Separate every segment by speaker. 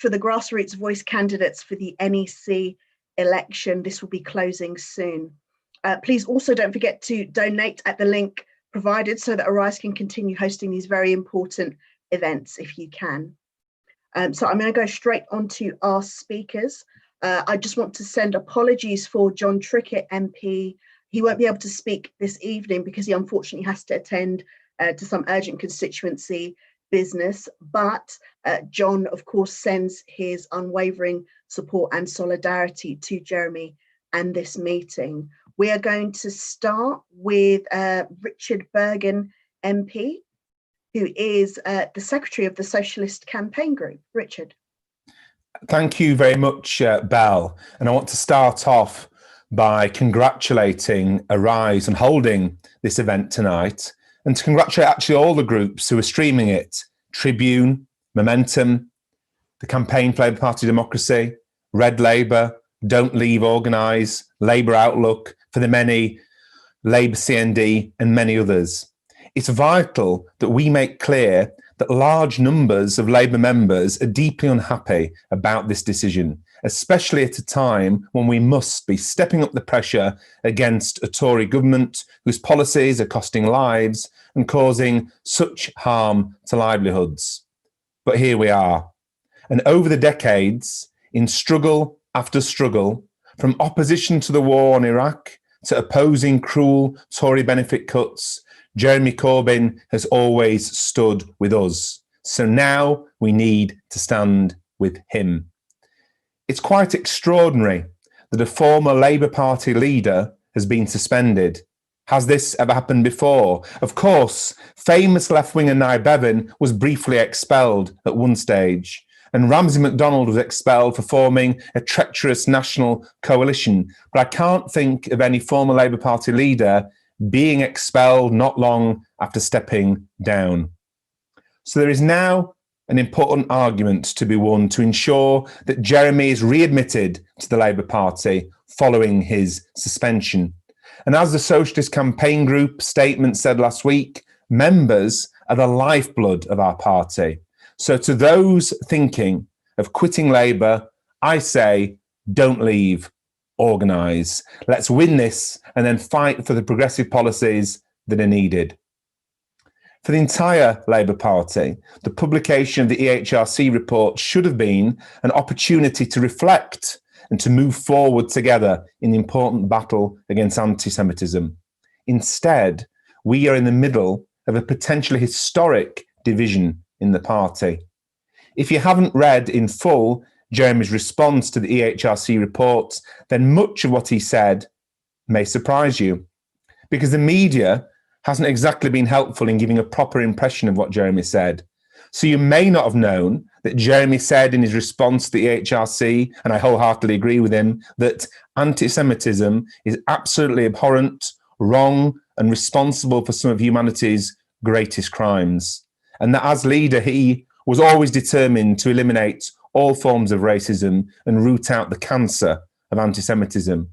Speaker 1: for the grassroots voice candidates for the NEC election. This will be closing soon. Please also don't forget to donate at the link provided so that Arise can continue hosting these very important events if you can. So I'm going to go straight on to our speakers. I just want to send apologies for John Trickett MP. He won't be able to speak this evening because he unfortunately has to attend to some urgent constituency business, but John of course sends his unwavering support and solidarity to Jeremy and this meeting. We are going to start with Richard Burgon MP, who is the Secretary of the Socialist Campaign Group. Richard.
Speaker 2: Thank you very much, Belle. And I want to start off by congratulating Arise on holding this event tonight, and to congratulate actually all the groups who are streaming it: Tribune, Momentum, the Campaign for Labour Party Democracy, Red Labour, Don't Leave Organise, Labour Outlook, For the Many, Labour CND, and many others. It's vital that we make clear that large numbers of Labour members are deeply unhappy about this decision, especially at a time when we must be stepping up the pressure against a Tory government whose policies are costing lives and causing such harm to livelihoods. But here we are. And over the decades, in struggle after struggle, from opposition to the war on Iraq to opposing cruel Tory benefit cuts, Jeremy Corbyn has always stood with us. So now we need to stand with him. It's quite extraordinary that a former Labour Party leader has been suspended. Has this ever happened before? Of course, famous left-winger Nye Bevan was briefly expelled at one stage, and Ramsay McDonnell was expelled for forming a treacherous national coalition. But I can't think of any former Labour Party leader being expelled not long after stepping down. So there is now an important argument to be won to ensure that Jeremy is readmitted to the Labour Party following his suspension. And as the Socialist Campaign Group statement said last week, members are the lifeblood of our party. So to those thinking of quitting Labour, I say, don't leave, organise. Let's win this and then fight for the progressive policies that are needed. For the entire Labour Party, the publication of the EHRC report should have been an opportunity to reflect and to move forward together in the important battle against anti-Semitism. Instead, we are in the middle of a potentially historic division in the party. If you haven't read in full Jeremy's response to the EHRC report, then much of what he said may surprise you, because the media hasn't exactly been helpful in giving a proper impression of what Jeremy said. So you may not have known that Jeremy said in his response to the EHRC, and I wholeheartedly agree with him, that anti-Semitism is absolutely abhorrent, wrong, and responsible for some of humanity's greatest crimes. And that as leader, he was always determined to eliminate all forms of racism and root out the cancer of anti-Semitism.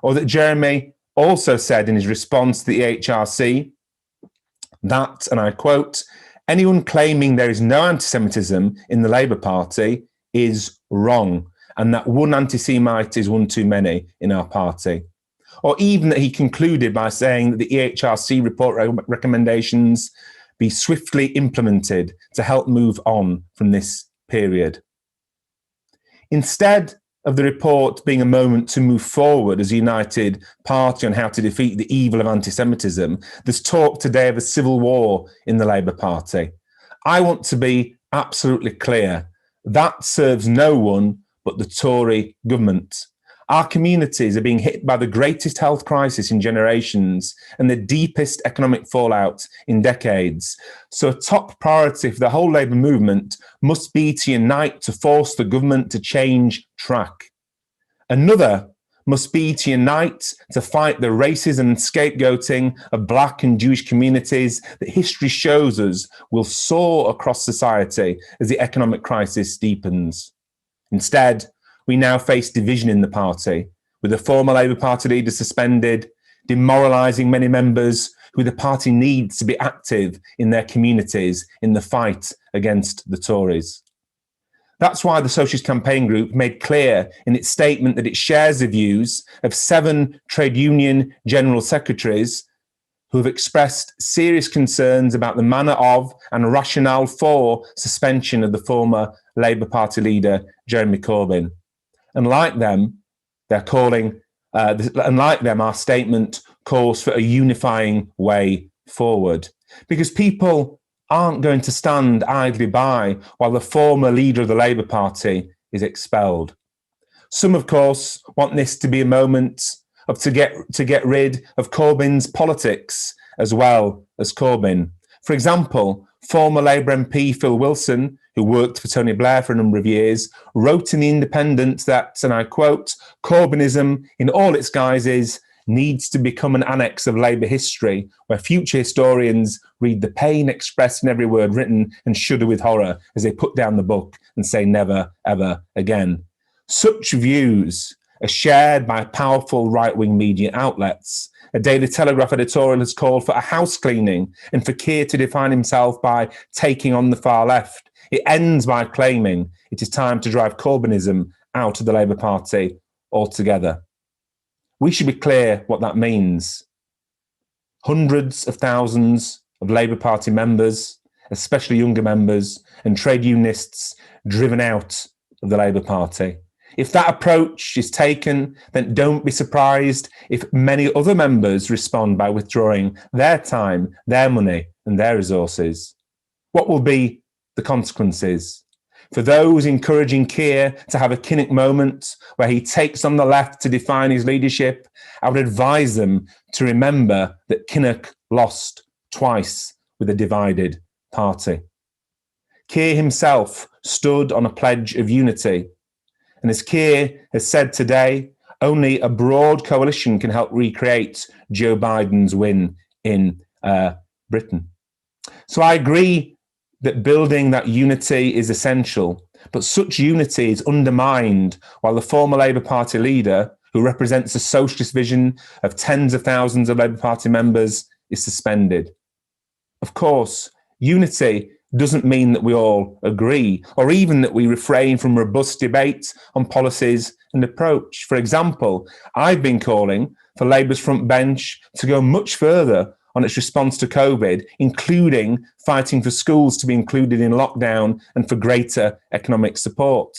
Speaker 2: Or that Jeremy also said in his response to the EHRC that, and I quote, anyone claiming there is no anti-Semitism in the Labour Party is wrong, and that one anti-Semite is one too many in our party. Or even that he concluded by saying that the EHRC report recommendations be swiftly implemented to help move on from this period. Instead of the report being a moment to move forward as a united party on how to defeat the evil of anti-Semitism, there's talk today of a civil war in the Labour Party. I want to be absolutely clear. That serves no one but the Tory government. Our communities are being hit by the greatest health crisis in generations and the deepest economic fallout in decades. So a top priority for the whole Labour movement must be to unite to force the government to change track. Another must be to unite to fight the racism and scapegoating of Black and Jewish communities that history shows us will soar across society as the economic crisis deepens. Instead, we now face division in the party, with the former Labour Party leader suspended, demoralising many members who the party needs to be active in their communities in the fight against the Tories. That's why the Socialist Campaign Group made clear in its statement that it shares the views of 7 trade union general secretaries who have expressed serious concerns about the manner of and rationale for suspension of the former Labour Party leader, Jeremy Corbyn. And like them, our statement calls for a unifying way forward. Because people aren't going to stand idly by while the former leader of the Labour Party is expelled. Some, of course, want this to be a moment to get rid of Corbyn's politics as well as Corbyn. For example, former Labour MP Phil Wilson, who worked for Tony Blair for a number of years, wrote in The Independent that, and I quote, "Corbynism in all its guises needs to become an annex of Labour history where future historians read the pain expressed in every word written and shudder with horror as they put down the book and say never, ever again." Such views are shared by powerful right-wing media outlets. A Daily Telegraph editorial has called for a house cleaning and for Keir to define himself by taking on the far left. It ends by claiming it is time to drive Corbynism out of the Labour Party altogether. We should be clear what that means. Hundreds of thousands of Labour Party members, especially younger members, and trade unionists driven out of the Labour Party. If that approach is taken, then don't be surprised if many other members respond by withdrawing their time, their money, and their resources. What will be the consequences? For those encouraging Keir to have a Kinnock moment where he takes on the left to define his leadership, I would advise them to remember that Kinnock lost twice with a divided party. Keir himself stood on a pledge of unity. And as Keir has said today, only a broad coalition can help recreate Joe Biden's win in Britain. So I agree that building that unity is essential, but such unity is undermined while the former Labour Party leader, who represents a socialist vision of tens of thousands of Labour Party members, is suspended. Of course, unity doesn't mean that we all agree, or even that we refrain from robust debate on policies and approach. For example, I've been calling for Labour's front bench to go much further on its response to COVID, including fighting for schools to be included in lockdown and for greater economic support.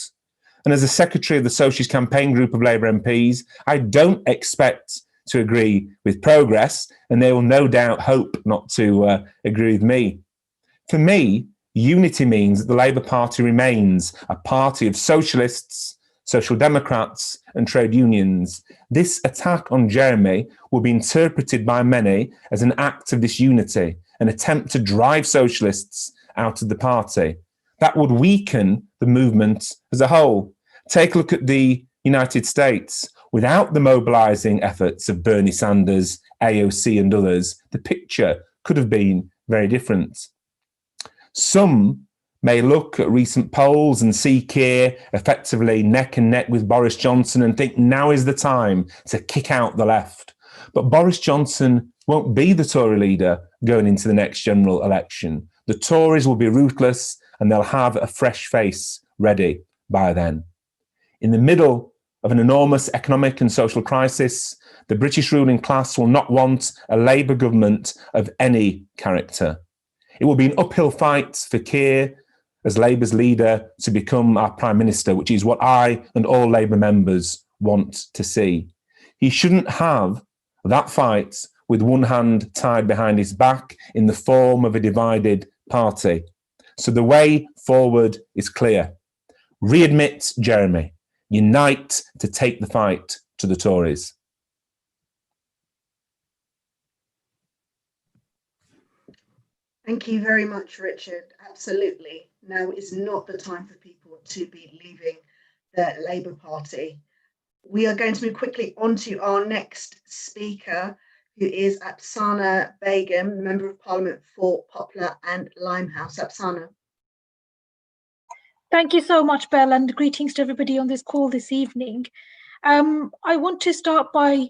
Speaker 2: And as a secretary of the Socialist Campaign Group of Labour MPs, I don't expect to agree with progress, and they will no doubt hope not to agree with me. For me, unity means that the Labour Party remains a party of socialists, social democrats and trade unions. This attack on Jeremy will be interpreted by many as an act of disunity, an attempt to drive socialists out of the party. That would weaken the movement as a whole. Take a look at the United States. Without the mobilising efforts of Bernie Sanders, AOC and others, the picture could have been very different. Some may look at recent polls and see Keir effectively neck and neck with Boris Johnson and think now is the time to kick out the left. But Boris Johnson won't be the Tory leader going into the next general election. The Tories will be ruthless and they'll have a fresh face ready by then. In the middle of an enormous economic and social crisis, the British ruling class will not want a Labour government of any character. It will be an uphill fight for Keir as Labour's leader to become our Prime Minister, which is what I and all Labour members want to see. He shouldn't have that fight with one hand tied behind his back in the form of a divided party. So the way forward is clear. Readmit Jeremy. Unite to take the fight to the Tories.
Speaker 1: Thank you very much, Richard. Absolutely. Now is not the time for people to be leaving the Labour Party. We are going to move quickly on to our next speaker, who is Apsana Begum, Member of Parliament for Poplar and Limehouse. Apsana.
Speaker 3: Thank you so much, Belle, and greetings to everybody on this call this evening. I want to start by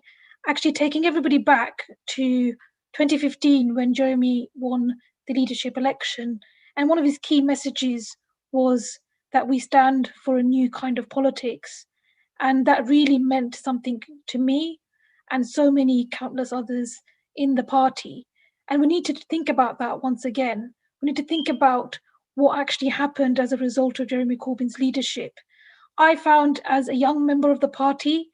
Speaker 3: actually taking everybody back to 2015 when Jeremy won the leadership election. And one of his key messages was that we stand for a new kind of politics. And that really meant something to me and so many countless others in the party. And we need to think about that once again. We need to think about what actually happened as a result of Jeremy Corbyn's leadership. I found, as a young member of the party,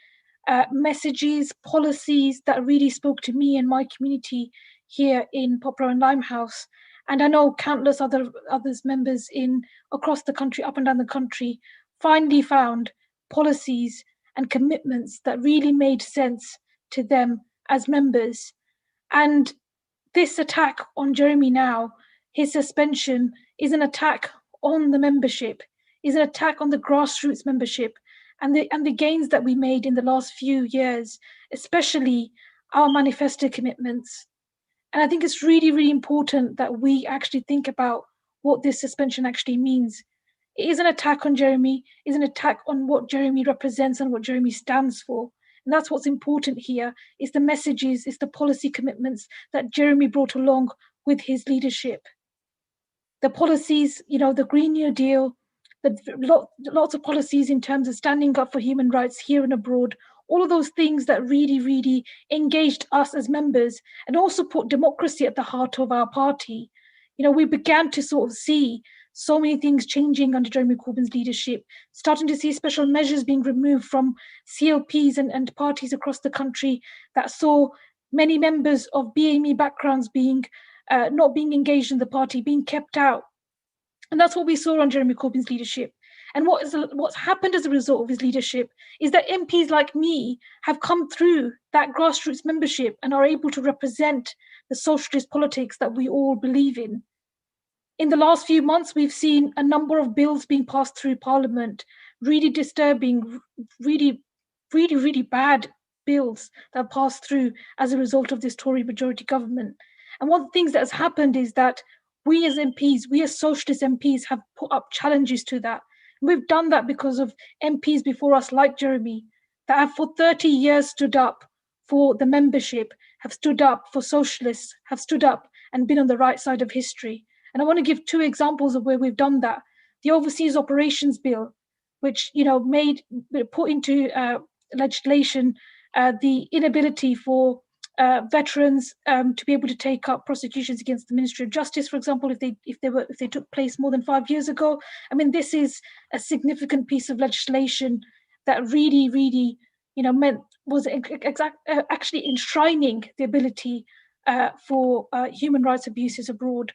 Speaker 3: messages, policies that really spoke to me and my community here in Poplar and Limehouse. And I know countless others members across the country, up and down the country, finally found policies and commitments that really made sense to them as members. And this attack on Jeremy now, his suspension, is an attack on the membership, is an attack on the grassroots membership and the gains that we made in the last few years, especially our manifesto commitments. And I think it's really, really important that we actually think about what this suspension actually means. It is an attack on Jeremy, it is an attack on what Jeremy represents and what Jeremy stands for. And that's what's important here, is the messages, is the policy commitments that Jeremy brought along with his leadership. The policies, the Green New Deal, lots of policies in terms of standing up for human rights here and abroad, all of those things that really, really engaged us as members and also put democracy at the heart of our party. We began to sort of see so many things changing under Jeremy Corbyn's leadership, starting to see special measures being removed from CLPs and parties across the country that saw many members of BAME backgrounds not being engaged in the party, being kept out. And that's what we saw on Jeremy Corbyn's leadership. And what's happened as a result of his leadership is that MPs like me have come through that grassroots membership and are able to represent the socialist politics that we all believe in. In the last few months, we've seen a number of bills being passed through Parliament, really disturbing, really, really, really bad bills that have passed through as a result of this Tory majority government. And one of the things that has happened is that we as MPs, we as socialist MPs have put up challenges to that. And we've done that because of MPs before us like Jeremy, that have for 30 years stood up for the membership, have stood up for socialists, have stood up and been on the right side of history. And I want to give two examples of where we've done that. The Overseas Operations Bill, which put into legislation the inability for veterans to be able to take up prosecutions against the Ministry of Justice, for example, if they took place more than 5 years ago. I mean, this is a significant piece of legislation that really, really, was actually enshrining the ability for human rights abuses abroad.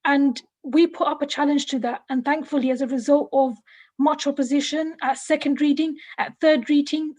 Speaker 3: And we put up a challenge to that. And thankfully, as a result of much opposition at second reading, at third reading,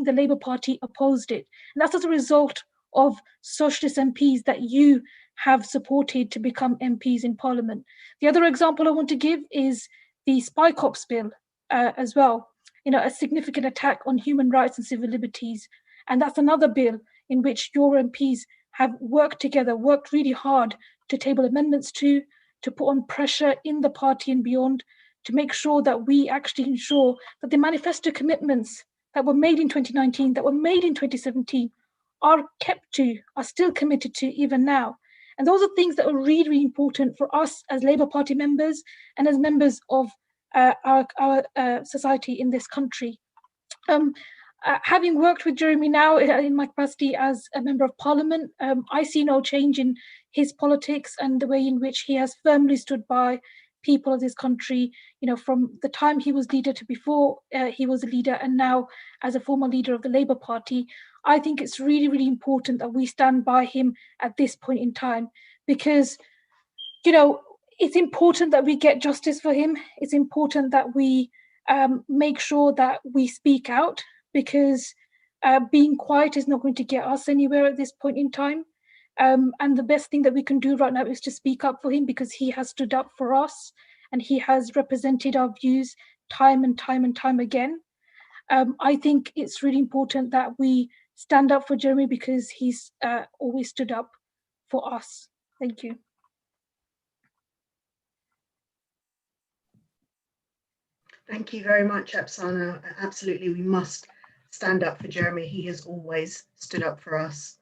Speaker 3: the Labour Party opposed it. And that's as a result of socialist MPs that you have supported to become MPs in Parliament. The other example I want to give is the Spy Cops Bill as well. A significant attack on human rights and civil liberties. And that's another bill in which your MPs have worked together, worked really hard to table amendments to put on pressure in the party and beyond, to make sure that we actually ensure that the manifesto commitments that were made in 2019, that were made in 2017, are still committed to even now. And those are things that are really, really important for us as Labour Party members and as members of our society in this country. Having worked with Jeremy now in my capacity as a member of Parliament, I see no change in his politics and the way in which he has firmly stood by people of this country, from the time he was leader to before he was a leader, and now as a former leader of the Labour Party. I think it's really, really important that we stand by him at this point in time, because, it's important that we get justice for him. It's important that we make sure that we speak out, because being quiet is not going to get us anywhere at this point in time. And the best thing that we can do right now is to speak up for him, because he has stood up for us and he has represented our views time and time and time again. I think it's really important that we stand up for Jeremy, because he's always stood up for us. Thank you.
Speaker 1: Thank you very much, Apsana. Absolutely, we must stand up for Jeremy. He has always stood up for us.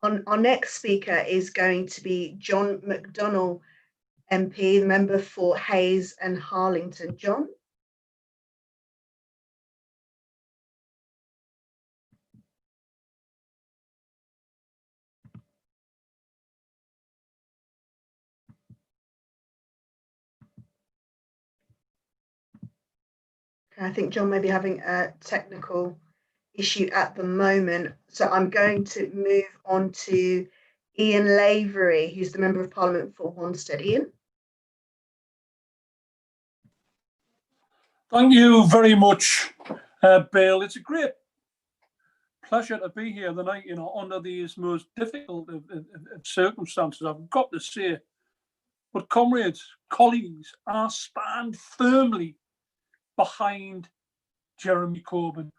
Speaker 1: Our next speaker is going to be John McDonnell, MP, the member for Hayes and Harlington. John? I think John may be having a technical issue at the moment. So I'm going to move on to Ian Lavery, who's the Member of Parliament for Wanstead. Ian?
Speaker 4: Thank you very much, Bill. It's a great pleasure to be here tonight, under these most difficult of circumstances, I've got to say. But comrades, colleagues, I stand firmly behind Jeremy Corbyn.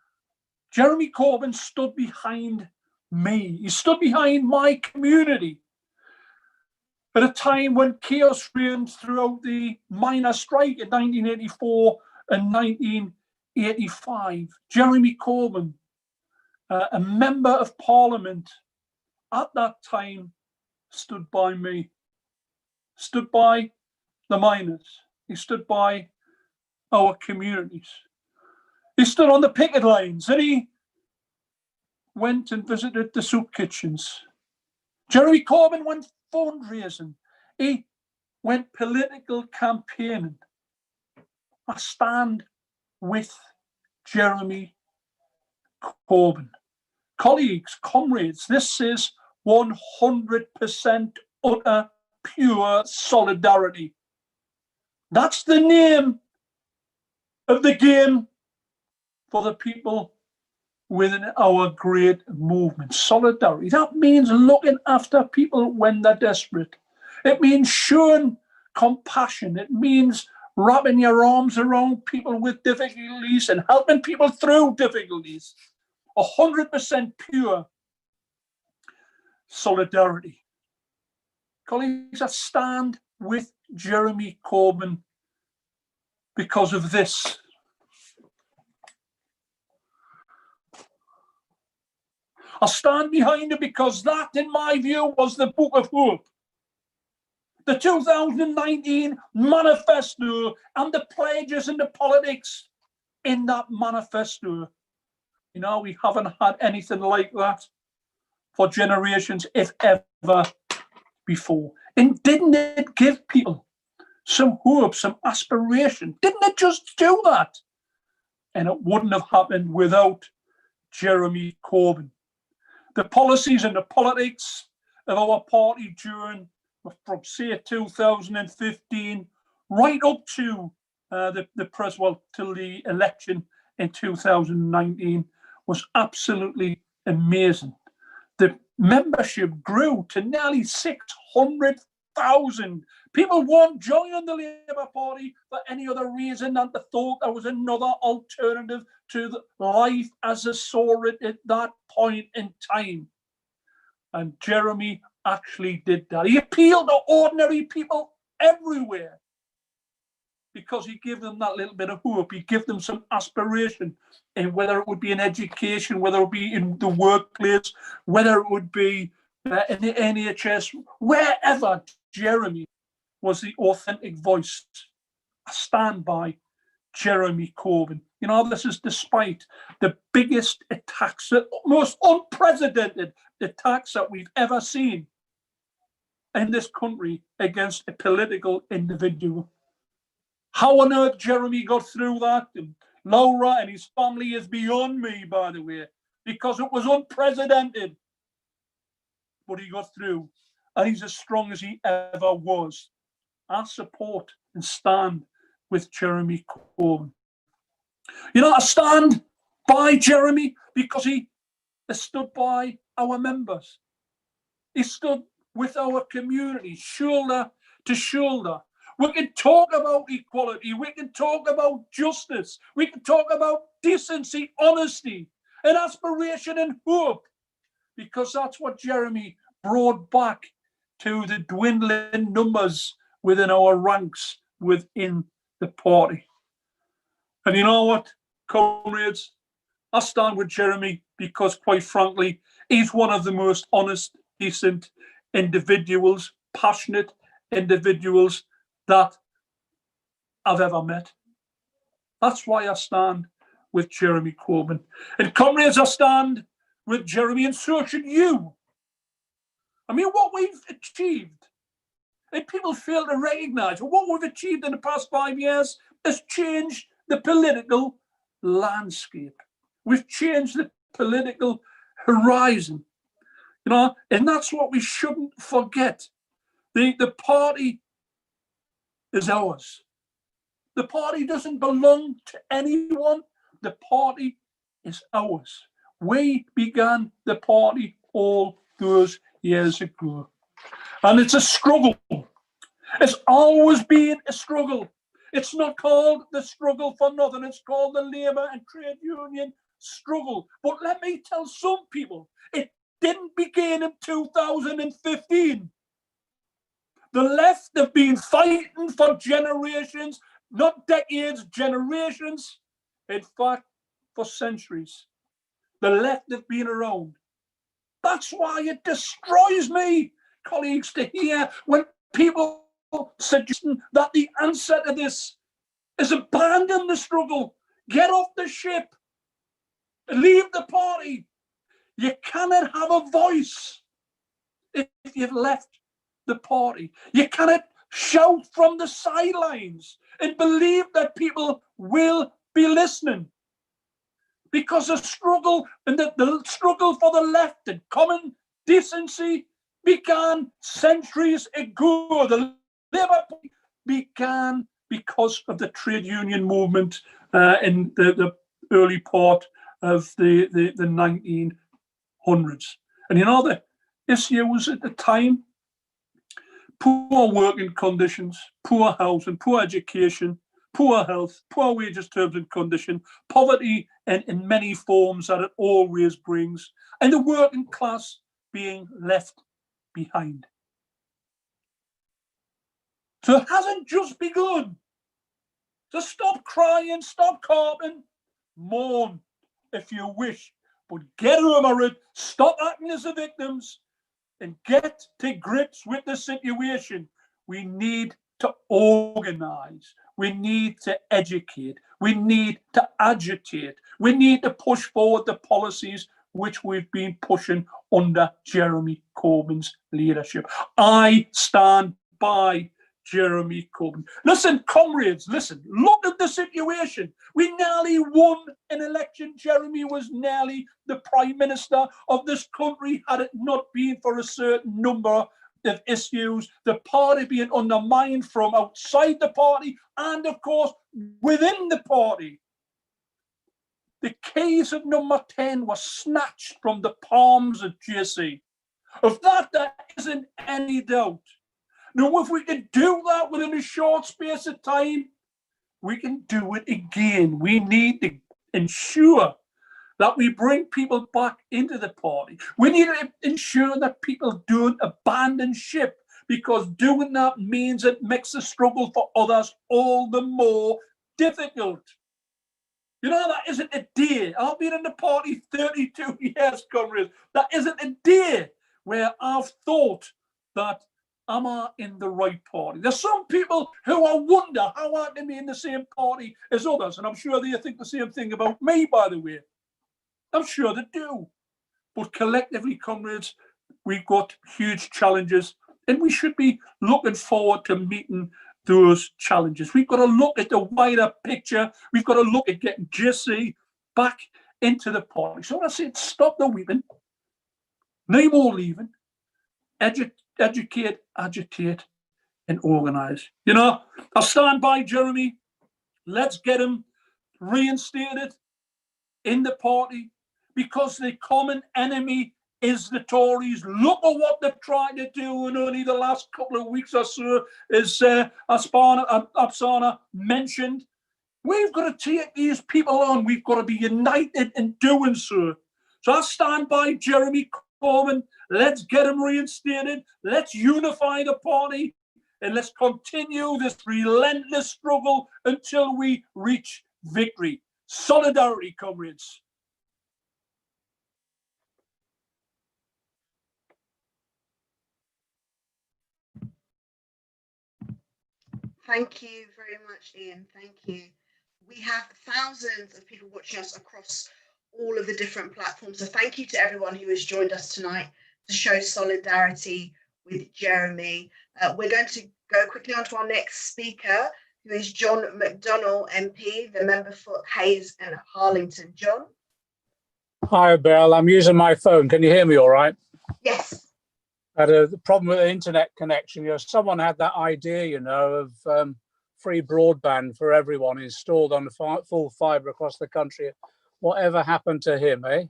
Speaker 4: Jeremy Corbyn stood behind me. He stood behind my community at a time when chaos reigned throughout the miners' strike in 1984 and 1985. Jeremy Corbyn, a member of Parliament at that time, stood by me, stood by the miners. He stood by our communities. He stood on the picket lines and he went and visited the soup kitchens. Jeremy Corbyn went fundraising. He went political campaigning. I stand with Jeremy Corbyn. Colleagues, comrades, this is 100% utter pure solidarity. That's the name of the game for the people within our great movement. Solidarity. That means looking after people when they're desperate. It means showing compassion. It means wrapping your arms around people with difficulties and helping people through difficulties. 100% pure solidarity. Colleagues, I stand with Jeremy Corbyn because of this. I stand behind it because that, in my view, was the book of hope. The 2019 manifesto and the pledges and the politics in that manifesto. We haven't had anything like that for generations, if ever, before. And didn't it give people some hope, some aspiration? Didn't it just do that? And it wouldn't have happened without Jeremy Corbyn. The policies and the politics of our party during, from say 2015, right up to till the election in 2019 was absolutely amazing. The membership grew to nearly 600,000. People weren't joining the Labour Party for any other reason than they thought there was another alternative to the life as they saw it at that point in time. And Jeremy actually did that. He appealed to ordinary people everywhere because he gave them that little bit of hope. He gave them some aspiration, and whether it would be in education, whether it would be in the workplace, whether it would be in the NHS, wherever Jeremy was the authentic voice. I stand by Jeremy Corbyn. This is despite the biggest attacks, the most unprecedented attacks that we've ever seen in this country against a political individual. How on earth Jeremy got through that, and Laura and his family, is beyond me, by the way, because it was unprecedented. But he got through, and he's as strong as he ever was. I support and stand with Jeremy Corbyn. I stand by Jeremy because he stood by our members. He stood with our community, shoulder to shoulder. We can talk about equality. We can talk about justice. We can talk about decency, honesty, and aspiration and hope, because that's what Jeremy brought back to the dwindling numbers within our ranks within the party. And you know what, comrades? I stand with Jeremy because, quite frankly, he's one of the most honest, decent individuals, passionate individuals that I've ever met. That's why I stand with Jeremy Corbyn. And comrades, I stand with Jeremy, and so should you. I mean, what we've achieved, and people fail to recognise, what we've achieved in the past 5 years has changed the political landscape. We've changed the political horizon, you know, and that's what we shouldn't forget. The party is ours. The party doesn't belong to anyone. The party is ours. We began the party all those years ago. And it's a struggle. It's always been a struggle. It's not called the struggle for nothing. It's called the Labour and Trade Union struggle. But let me tell some people, it didn't begin in 2015. The left have been fighting for generations, not decades, generations. In fact, for centuries. The left have been around. That's why it destroys me, colleagues, to hear when people suggesting that the answer to this is abandon the struggle, get off the ship, leave the party. You cannot have a voice if you've left the party. You cannot shout from the sidelines and believe that people will be listening. Because the struggle and the struggle for the left and common decency began centuries ago. The Labour Party began because of the trade union movement in the early part of the 1900s. And you know, the issue was at the time poor working conditions, poor housing, poor education, poor health, poor wages, terms and conditions, poverty in many forms that it always brings, and the working class being left behind. So it hasn't just begun. So stop crying, stop carping, mourn if you wish, but get over it, stop acting as the victims, and get to grips with the situation. We need to organise. We need to educate. We need to agitate. We need to push forward the policies which we've been pushing under Jeremy Corbyn's leadership. I stand by Jeremy Corbyn. Listen, comrades, listen, look at the situation. We nearly won an election. Jeremy was nearly the Prime Minister of this country had it not been for a certain number of issues, the party being undermined from outside the party and, of course, within the party. The keys of number 10 were snatched from the palms of JC. Of that, there isn't any doubt. Now, if we can do that within a short space of time, we can do it again. We need to ensure that we bring people back into the party. We need to ensure that people don't abandon ship, because doing that means it makes the struggle for others all the more difficult. You know, that isn't a day. I've been in the party 32 years, comrades. That isn't a day where I've thought that, am I in the right party? There's some people who I wonder how I can be in the same party as others. And I'm sure they think the same thing about me, by the way. I'm sure they do. But collectively, comrades, we've got huge challenges, and we should be looking forward to meeting those challenges. We've got to look at the wider picture. We've got to look at getting JC back into the party. So I said, stop the weeping. No more leaving. Educate, agitate, and organise. You know, I stand by Jeremy. Let's get him reinstated in the party, because the common enemy is the Tories. Look at what they've tried to do in only the last couple of weeks or so, as Apsana mentioned. We've got to take these people on. We've got to be united in doing so. So I stand by Jeremy Corbyn. Let's get him reinstated. Let's unify the party, and let's continue this relentless struggle until we reach victory. Solidarity, comrades.
Speaker 1: Thank you very much, Ian. Thank you. We have thousands of people watching us across all of the different platforms. So thank you to everyone who has joined us tonight to show solidarity with Jeremy. We're going to go quickly on to our next speaker, who is John McDonnell MP, the member for Hayes and Harlington. John?
Speaker 5: Hi, Belle. I'm using my phone. Can you hear me all right?
Speaker 1: Yes.
Speaker 5: I had a problem with the internet connection. Someone had that idea, of free broadband for everyone installed on the full fibre across the country. Whatever happened to him, eh?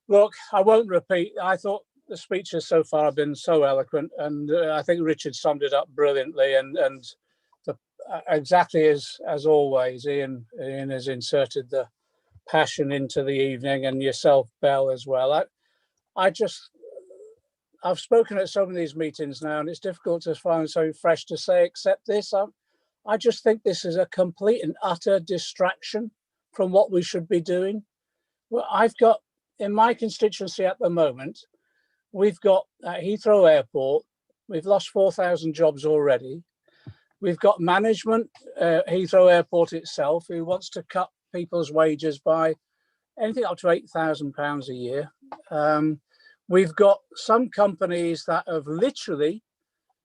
Speaker 5: Look, I won't repeat. I thought the speeches so far have been so eloquent, and I think Richard summed it up brilliantly. And exactly as always, Ian has inserted the passion into the evening, and yourself, Belle, as well. I've spoken at some of these meetings now, and it's difficult to find something fresh to say except this. I just think this is a complete and utter distraction from what we should be doing. Well, I've got, in my constituency at the moment, we've got at Heathrow Airport, we've lost 4,000 jobs already. We've got management, Heathrow Airport itself, who wants to cut people's wages by anything up to £8,000 a year. We've got some companies that have literally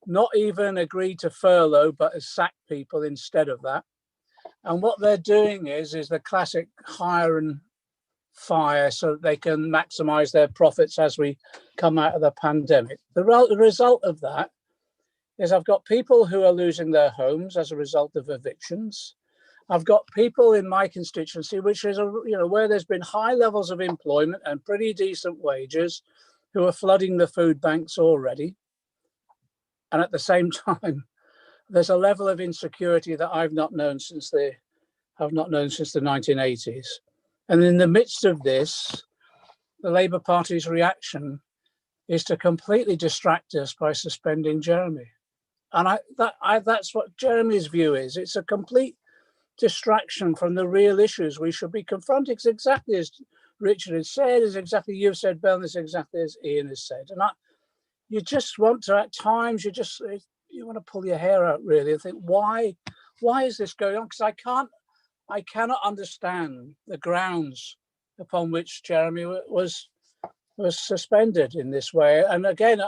Speaker 5: not even agreed to furlough, but have sacked people instead of that. And what they're doing is the classic hire and fire so that they can maximize their profits as we come out of the pandemic. The result of that is I've got people who are losing their homes as a result of evictions. I've got people in my constituency, which is where there's been high levels of employment and pretty decent wages, who are flooding the food banks already. And at the same time, there's a level of insecurity that I've not known since the 1980s. And in the midst of this, the Labour Party's reaction is to completely distract us by suspending Jeremy. And that's what Jeremy's view is. It's a complete distraction from the real issues we should be confronting. It's exactly as Richard has said, is exactly you've said, Belle, is exactly as Ian has said. And you just want to, at times, you want to pull your hair out really and think, why is this going on? Because I cannot understand the grounds upon which Jeremy was suspended in this way. And again,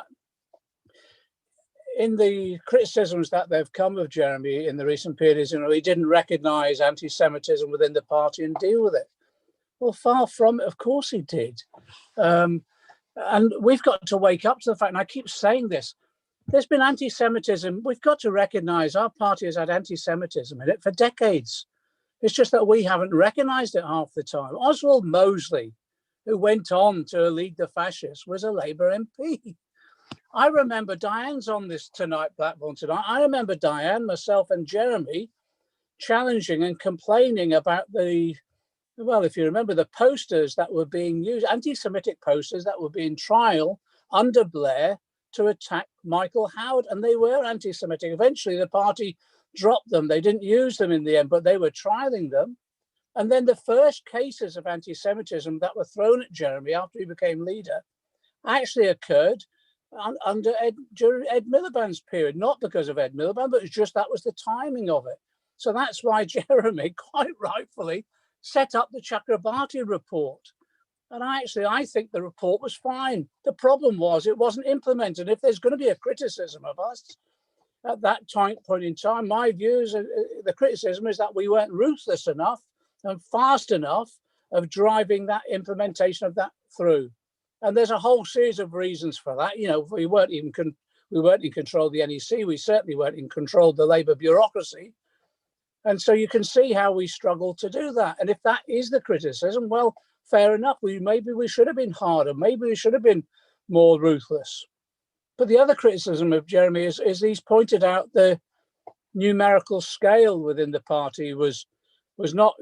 Speaker 5: in the criticisms that they've come of Jeremy in the recent periods, he didn't recognise anti-Semitism within the party and deal with it. Well, far from it, of course he did. And we've got to wake up to the fact, and I keep saying this, there's been anti-Semitism. We've got to recognise our party has had anti-Semitism in it for decades. It's just that we haven't recognised it half the time. Oswald Mosley, who went on to lead the fascists, was a Labour MP. I remember Diane's on this platform tonight. I remember Diane, myself and Jeremy challenging and complaining about if you remember, the posters that were being used, anti-Semitic posters that were being trial under Blair to attack Michael Howard, and they were anti-Semitic. Eventually, the party dropped them. They didn't use them in the end, but they were trialing them. And then the first cases of anti-Semitism that were thrown at Jeremy after he became leader actually occurred during Ed Miliband's period, not because of Ed Miliband, but it's just that was the timing of it. So that's why Jeremy, quite rightfully, set up the Chakrabarti report. And I think the report was fine. The problem was it wasn't implemented. If there's going to be a criticism of us at that point in time, my view is the criticism is that we weren't ruthless enough and fast enough of driving that implementation of that through. And there's a whole series of reasons for that. We weren't in control of the NEC. We certainly weren't in control of the Labour bureaucracy. And so you can see how we struggle to do that. And if that is the criticism, well, fair enough. Maybe we should have been harder. Maybe we should have been more ruthless. But the other criticism of Jeremy is he's pointed out the numerical scale within the party was not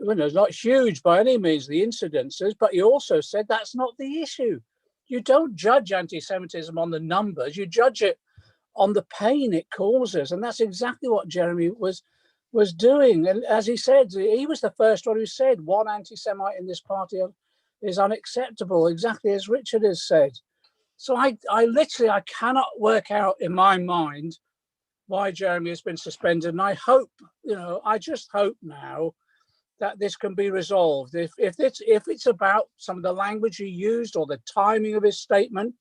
Speaker 5: huge by any means, the incidences, but he also said that's not the issue. You don't judge anti-Semitism on the numbers. You judge it on the pain it causes. And that's exactly what Jeremy was doing. And as he said, he was the first one who said one anti-Semite in this party is unacceptable, exactly as Richard has said. So I cannot work out in my mind why Jeremy has been suspended. And I hope, I just hope now that this can be resolved. If it's about some of the language he used or the timing of his statement,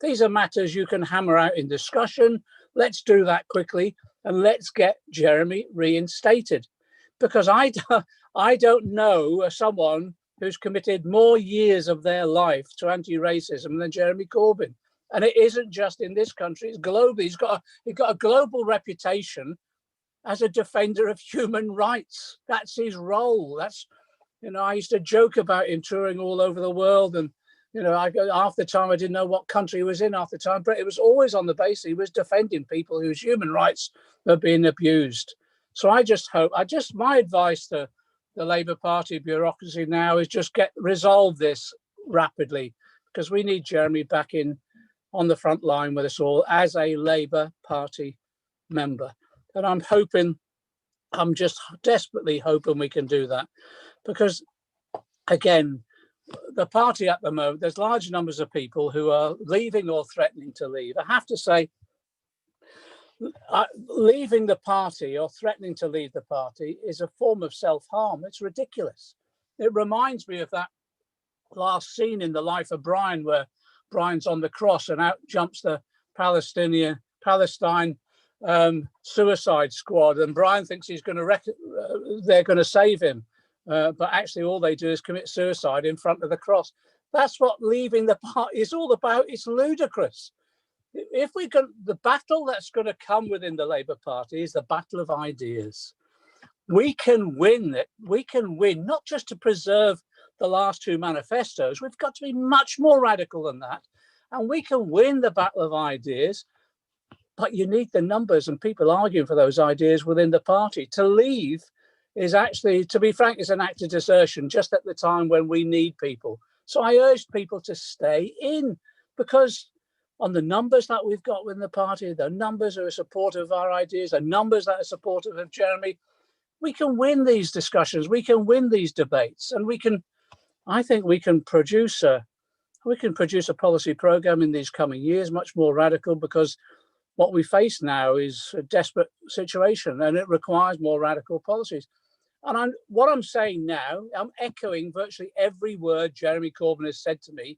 Speaker 5: these are matters you can hammer out in discussion. Let's do that quickly, and let's get Jeremy reinstated. Because I don't know someone who's committed more years of their life to anti-racism than Jeremy Corbyn. And it isn't just in this country, it's globally. He's got a global reputation as a defender of human rights. That's his role. That's, I used to joke about him touring all over the world, and half the time I didn't know what country he was in half the time, but it was always on the basis he was defending people whose human rights were being abused. So I just hope, my advice to the Labour Party bureaucracy now is just resolve this rapidly, because we need Jeremy back on the front line with us all as a Labour Party member. And I'm just desperately hoping we can do that, because again, the party at the moment, there's large numbers of people who are leaving or threatening to leave. I have to say, leaving the party or threatening to leave the party is a form of self-harm. It's ridiculous. It reminds me of that last scene in the life of Brian, where Brian's on the cross and out jumps the Palestine suicide squad, and Brian thinks they're going to save him, but actually all they do is commit suicide in front of the cross. That's what leaving the party is all about. It's ludicrous. If the battle that's going to come within the Labour Party is the battle of ideas. We can win it. We can win, not just to preserve the last two manifestos. We've got to be much more radical than that. And we can win the battle of ideas, but you need the numbers and people arguing for those ideas within the party. To leave is actually, to be frank, is an act of desertion just at the time when we need people. So I urge people to stay in, because on the numbers that we've got within the party, the numbers that are supportive of our ideas, the numbers that are supportive of Jeremy, we can win these discussions, we can win these debates, and I think we can produce a policy program in these coming years, much more radical, because what we face now is a desperate situation and it requires more radical policies. And what I'm saying now, I'm echoing virtually every word Jeremy Corbyn has said to me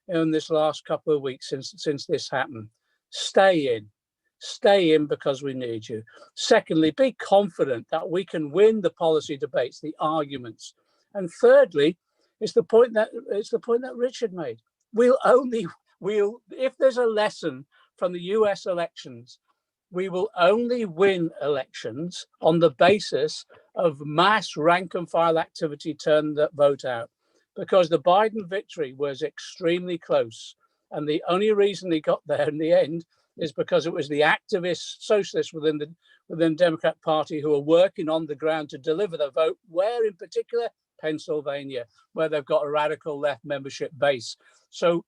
Speaker 5: in this last couple of weeks since this happened. Stay in because we need you. Secondly, be confident that we can win the policy debates, the arguments. And thirdly, it's the point that Richard made. If there's a lesson from the US elections, we will only win elections on the basis of mass rank and file activity, turn the vote out. Because the Biden victory was extremely close. And the only reason he got there in the end is because it was the activist socialists within the Democrat Party who are working on the ground to deliver the vote, where in particular, Pennsylvania, where they've got a radical left membership base. So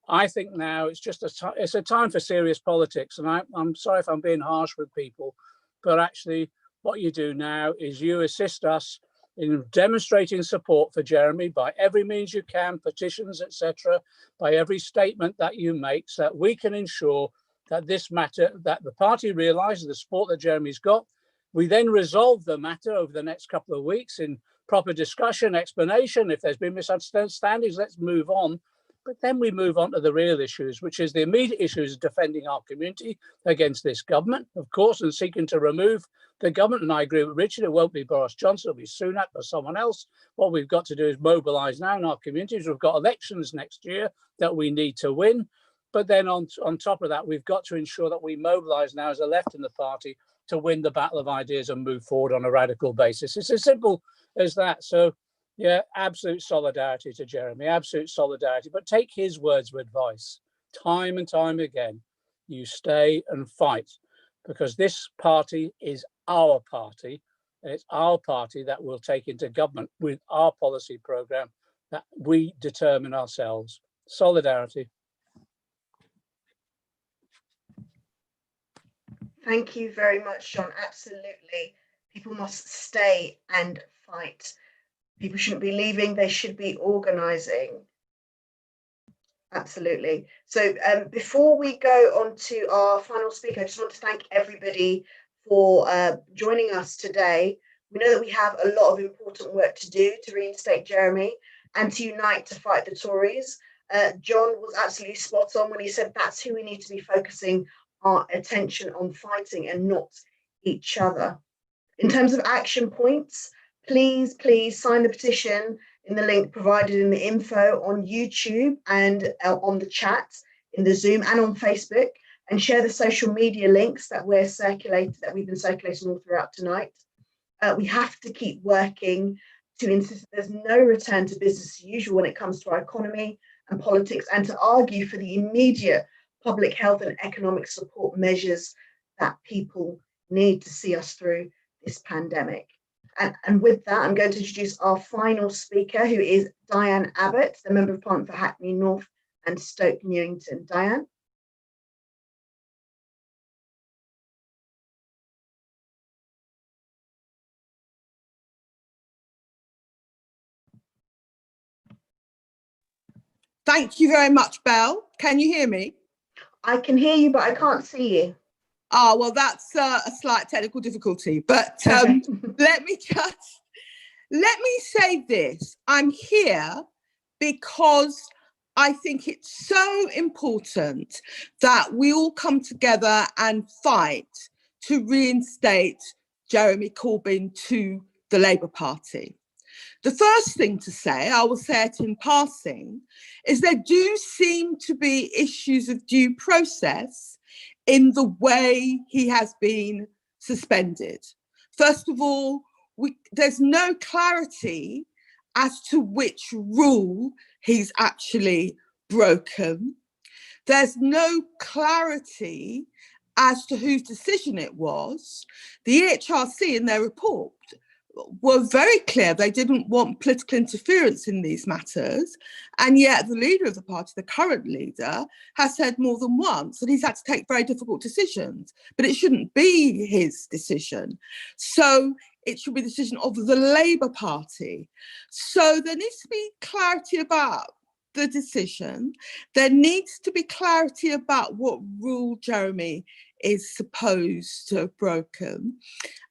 Speaker 5: I think now it's a time for serious politics. And I'm sorry if I'm being harsh with people, but actually what you do now is you assist us in demonstrating support for Jeremy by every means you can, petitions, etc., by every statement that you make, so that we can ensure that this matter, that the party realises the support that Jeremy's got. We then resolve the matter over the next couple of weeks in proper discussion, explanation. If there's been misunderstandings, let's move on. But then we move on to the real issues, which is the immediate issues of defending our community against this government, of course, and seeking to remove the government. And I agree with Richard, it won't be Boris Johnson, it'll be Sunak or someone else. What we've got to do is mobilise now in our communities. We've got elections next year that we need to win. But then on top of that, we've got to ensure that we mobilise now as a left in the party to win the battle of ideas and move forward on a radical basis. It's as simple as that. So, yeah, absolute solidarity to Jeremy, absolute solidarity. But take his words of advice time and time again. You stay and fight, because this party is our party, and it's our party that will take into government with our policy programme that we determine ourselves. Solidarity.
Speaker 1: Thank you very much, John. Absolutely. People must stay and fight. People shouldn't be leaving, they should be organising. Absolutely. So before we go on to our final speaker, I just want to thank everybody for joining us today. We know that we have a lot of important work to do to reinstate Jeremy and to unite to fight the Tories. John was absolutely spot on when he said that's who we need to be focusing our attention on fighting and not each other. In terms of action points, please sign the petition in the link provided in the info on YouTube and on the chat, in the Zoom and on Facebook, and share the social media links that we've been circulating all throughout tonight. We have to keep working to insist there's no return to business as usual when it comes to our economy and politics, and to argue for the immediate public health and economic support measures that people need to see us through this pandemic. And with that, I'm going to introduce our final speaker, who is Diane Abbott, the Member of Parliament for Hackney North and Stoke Newington. Diane.
Speaker 6: Thank you very much, Belle. Can you hear me?
Speaker 1: I can hear you, but I can't see you.
Speaker 6: Oh, well, that's a slight technical difficulty, but let me say this. I'm here because I think it's so important that we all come together and fight to reinstate Jeremy Corbyn to the Labour Party. The first thing to say, I will say it in passing, is there do seem to be issues of due process in the way he has been suspended. First of all, there's no clarity as to which rule he's actually broken. There's no clarity as to whose decision it was. The EHRC in their report were very clear they didn't want political interference in these matters, and yet the leader of the party, the current leader, has said more than once that he's had to take very difficult decisions, but it shouldn't be his decision. So it should be the decision of the Labour Party. So there needs to be clarity about the decision. There needs to be clarity about what rule Jeremy is supposed to have broken.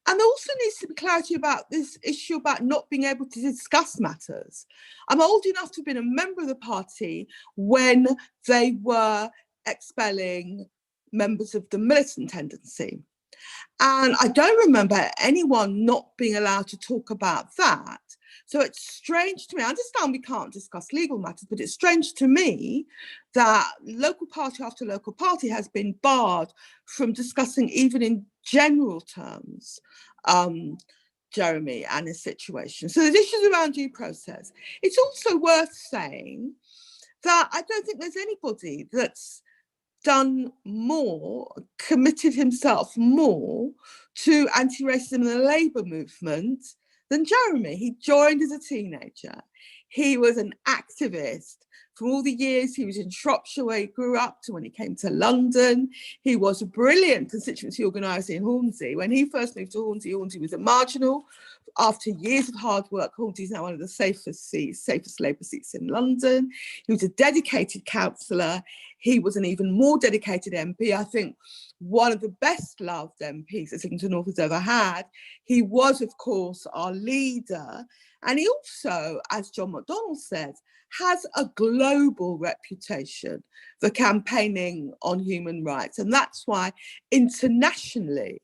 Speaker 6: And there also needs to be clarity about this issue about not being able to discuss matters. I'm old enough to have been a member of the party when they were expelling members of the militant tendency. And I don't remember anyone not being allowed to talk about that. So it's strange to me, I understand we can't discuss legal matters, but it's strange to me that local party after local party has been barred from discussing, even in general terms, Jeremy and his situation. So there's issues around due process. It's also worth saying that I don't think there's anybody that's done more, committed himself more to anti-racism in the Labour movement than Jeremy. He joined as a teenager. He was an activist from all the years he was in Shropshire, where he grew up, to when he came to London. He was a brilliant constituency organiser in Hornsey. When he first moved to Hornsey, Hornsey was a marginal. After years of hard work, Hornsey is now one of the safest Labour seats in London. He was a dedicated councillor. He was an even more dedicated MP. I think one of the best loved MPs that Islington North has ever had. He was, of course, our leader. And he also, as John McDonnell said, has a global reputation for campaigning on human rights. And that's why internationally,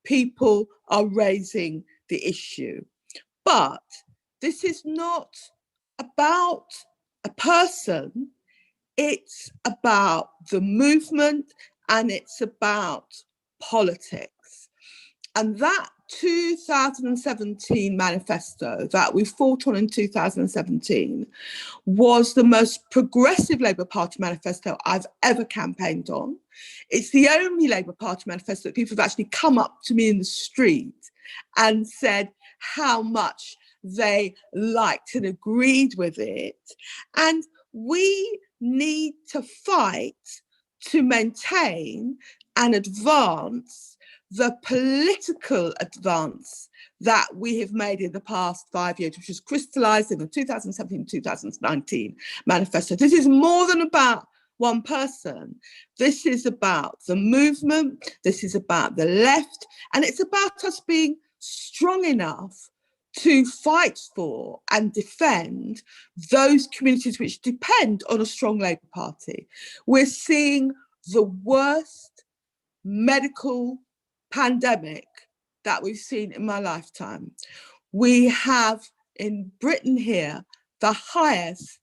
Speaker 6: people are raising the issue. But this is not about a person, it's about the movement and it's about politics. And that 2017 manifesto that we fought on in 2017 was the most progressive Labour Party manifesto I've ever campaigned on. It's the only Labour Party manifesto that people have actually come up to me in the street and said how much they liked and agreed with it. And we need to fight to maintain and advance the political advance that we have made in the past 5 years, which was crystallised in the 2017-2019 manifesto. This is more than about one person. This is about the movement, this is about the left, and it's about us being strong enough to fight for and defend those communities which depend on a strong Labour Party. We're seeing the worst medical pandemic that we've seen in my lifetime. We have in Britain here the highest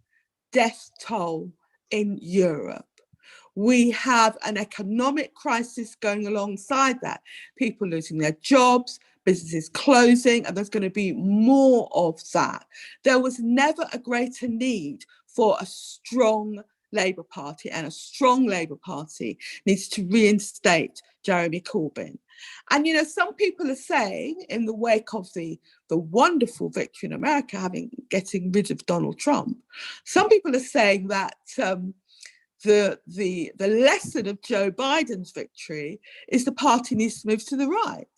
Speaker 6: death toll in Europe. We have an economic crisis going alongside that, people losing their jobs, businesses closing, and there's going to be more of that. There was never a greater need for a strong Labour Party, and a strong Labour Party needs to reinstate Jeremy Corbyn. And, you know, some people are saying, in the wake of the wonderful victory in America, getting rid of Donald Trump, some people are saying that the lesson of Joe Biden's victory is the party needs to move to the right.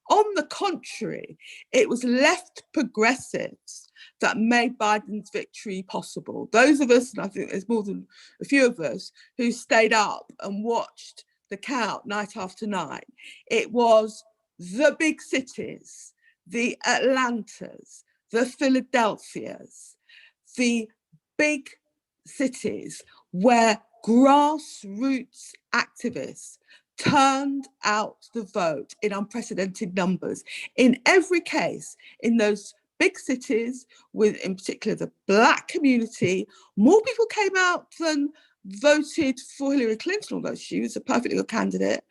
Speaker 6: On the contrary, it was left progressives that made Biden's victory possible. Those of us, and I think there's more than a few of us, who stayed up and watched the count night after night. It was the big cities, the Atlantas, the Philadelphias, the big cities where grassroots activists turned out the vote in unprecedented numbers. In every case, in those big cities, with in particular the Black community, more people came out than voted for Hillary Clinton, although she was a perfectly good candidate.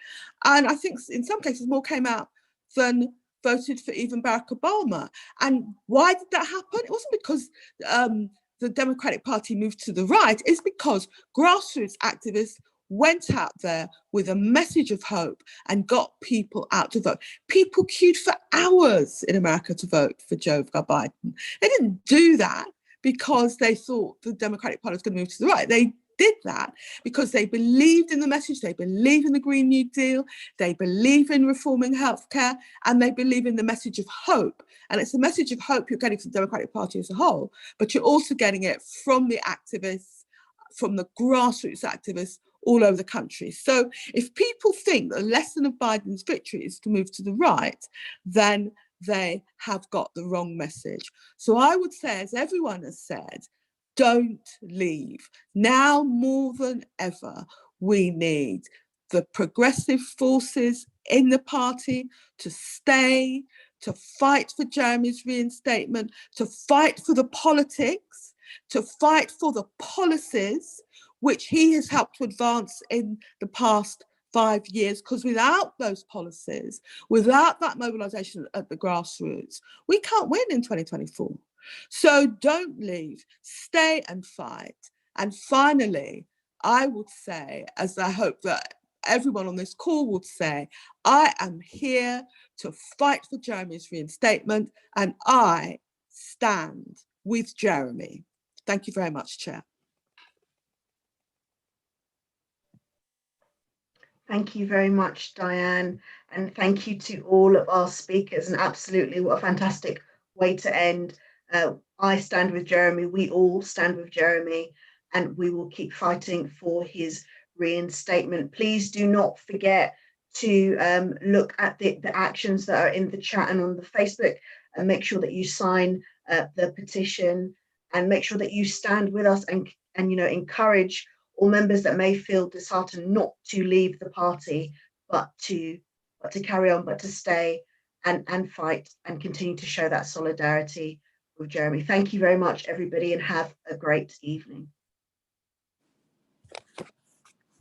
Speaker 6: And I think in some cases more came out than voted for even Barack Obama. And why did that happen? It wasn't because the Democratic Party moved to the right, it's because grassroots activists went out there with a message of hope and got people out to vote. People queued for hours in America to vote for Joe Biden. They didn't do that because they thought the Democratic Party was going to move to the right. They did that because they believed in the message, they believe in the Green New Deal, they believe in reforming healthcare, and they believe in the message of hope. And it's a message of hope you're getting from the Democratic Party as a whole, but you're also getting it from the activists, from the grassroots activists all over the country. So if people think the lesson of Biden's victory is to move to the right, then they have got the wrong message. So I would say, as everyone has said, don't leave. Now more than ever, we need the progressive forces in the party to stay, to fight for Jeremy's reinstatement, to fight for the politics, to fight for the policies which he has helped to advance in the past 5 years, because without those policies, without that mobilisation at the grassroots, we can't win in 2024. So don't leave, stay and fight. And finally, I would say, as I hope that everyone on this call would say, I am here to fight for Jeremy's reinstatement, and I stand with Jeremy. Thank you very much, Chair.
Speaker 1: Thank you very much, Diane. And thank you to all of our speakers. And absolutely, what a fantastic way to end. I stand with Jeremy. We all stand with Jeremy, and we will keep fighting for his reinstatement. Please do not forget to look at the actions that are in the chat and on the Facebook, and make sure that you sign the petition, and make sure that you stand with us and you know, encourage all members that may feel disheartened not to leave the party, but to carry on, but to stay and fight and continue to show that solidarity with Jeremy. Thank you very much, everybody, and have a great evening.